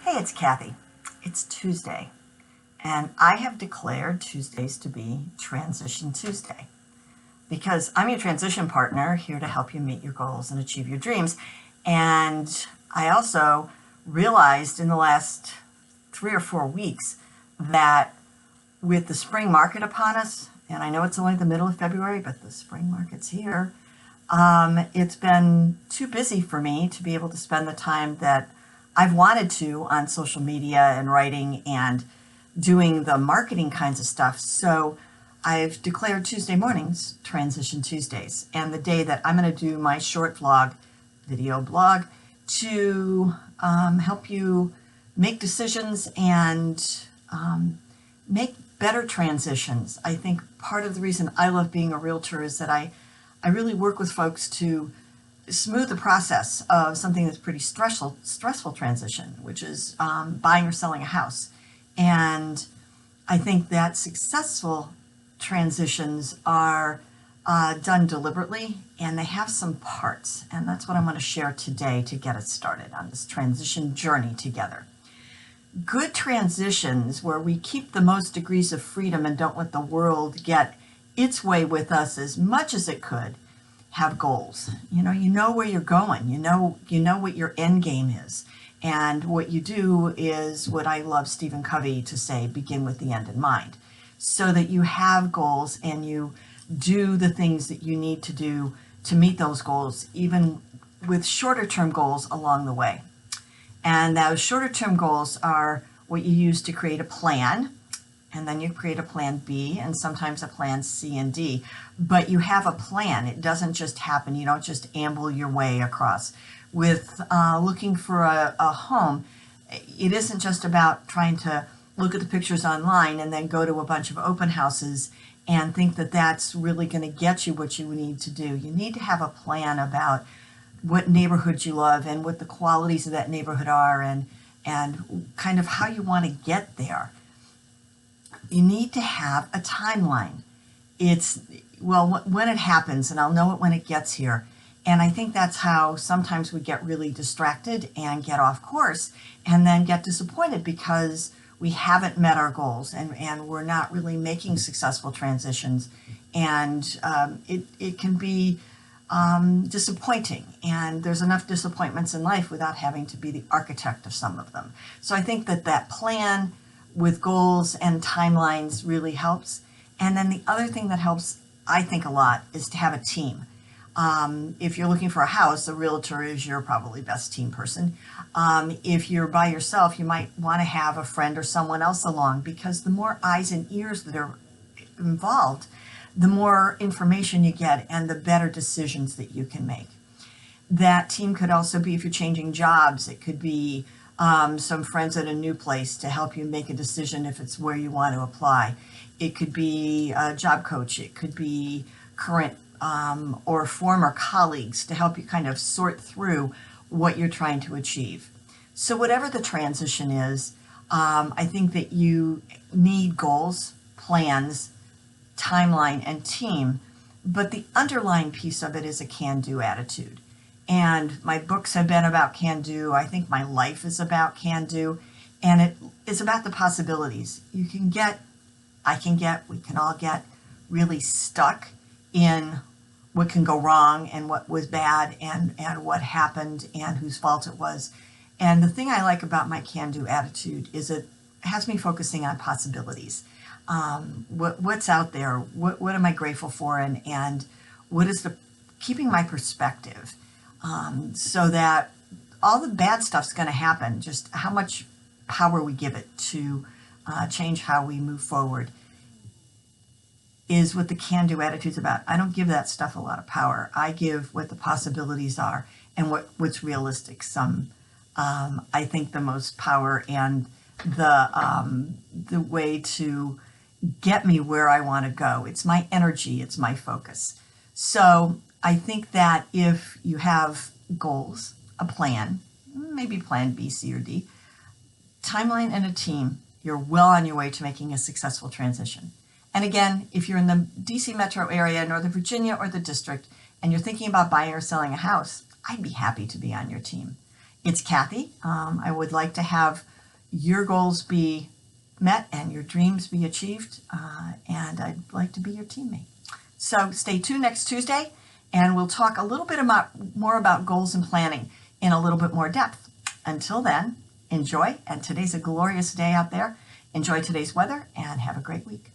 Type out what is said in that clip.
Hey, it's Kathy. It's Tuesday, and I have declared Tuesdays to be Transition Tuesday because I'm your transition partner here to help you meet your goals and achieve your dreams. And I also realized in the last 3 or 4 weeks that with the spring market upon us, and I know it's only the middle of February, but the spring market's here, it's been too busy for me to be able to spend the time that I've wanted to on social media and writing and doing the marketing kinds of stuff. So I've declared Tuesday mornings Transition Tuesdays, and the day that I'm going to do my short video blog, to help you make decisions and make better transitions. I think part of the reason I love being a realtor is that I really work with folks to smooth the process of something that's pretty stressful transition, which is buying or selling a house. And I think that successful transitions are done deliberately, and they have some parts. And that's what I'm going to share today to get us started on this transition journey together. Good transitions, where we keep the most degrees of freedom and don't let the world get its way with us as much as it could, have goals. You know where you're going. You know what your end game is. And what you do is what I love Stephen Covey to say: begin with the end in mind, so that you have goals and you do the things that you need to do to meet those goals, even with shorter term goals along the way. And those shorter term goals are what you use to create a plan. And then you create a plan B and sometimes a plan C and D. But you have a plan. It doesn't just happen. You don't just amble your way across. With looking for a home, it isn't just about trying to look at the pictures online and then go to a bunch of open houses and think that that's really going to get you what you need to do. You need to have a plan about what neighborhood you love and what the qualities of that neighborhood are, and kind of how you want to get there. You need to have a timeline. When it happens, and I'll know it when it gets here. And I think that's how sometimes we get really distracted and get off course and then get disappointed because we haven't met our goals and we're not really making successful transitions. And it can be disappointing. And there's enough disappointments in life without having to be the architect of some of them. So I think that plan with goals and timelines really helps. And then the other thing that helps, I think, a lot is to have a team. If you're looking for a house, a realtor is your probably best team person. If you're by yourself, you might want to have a friend or someone else along, because the more eyes and ears that are involved, the more information you get and the better decisions that you can make. That team could also be, if you're changing jobs, it could be some friends at a new place to help you make a decision if it's where you want to apply. It could be a job coach. It could be current or former colleagues to help you kind of sort through what you're trying to achieve. So whatever the transition is, I think that you need goals, plans, timeline, and team, but the underlying piece of it is a can-do attitude. And my books have been about can-do. I think my life is about can-do. And it is about the possibilities. You can get, I can get, we can all get really stuck in what can go wrong and what was bad and what happened and whose fault it was. And the thing I like about my can-do attitude is it has me focusing on possibilities. What's out there? What am I grateful for? And what is keeping my perspective? So that all the bad stuff's going to happen, just how much power we give it to change how we move forward is what the can-do attitude's about. I don't give that stuff a lot of power. I give what the possibilities are and what's realistic. I think the most power and the way to get me where I want to go. It's my energy. It's my focus. So I think that if you have goals, a plan, maybe plan B, C, or D, timeline, and a team, you're well on your way to making a successful transition. And again, if you're in the DC metro area, Northern Virginia, or the district, and you're thinking about buying or selling a house, I'd be happy to be on your team. It's Kathy. I would like to have your goals be met and your dreams be achieved. And I'd like to be your teammate. So stay tuned next Tuesday, and we'll talk a little bit more about goals and planning in a little bit more depth. Until then, enjoy, and today's a glorious day out there. Enjoy today's weather and have a great week.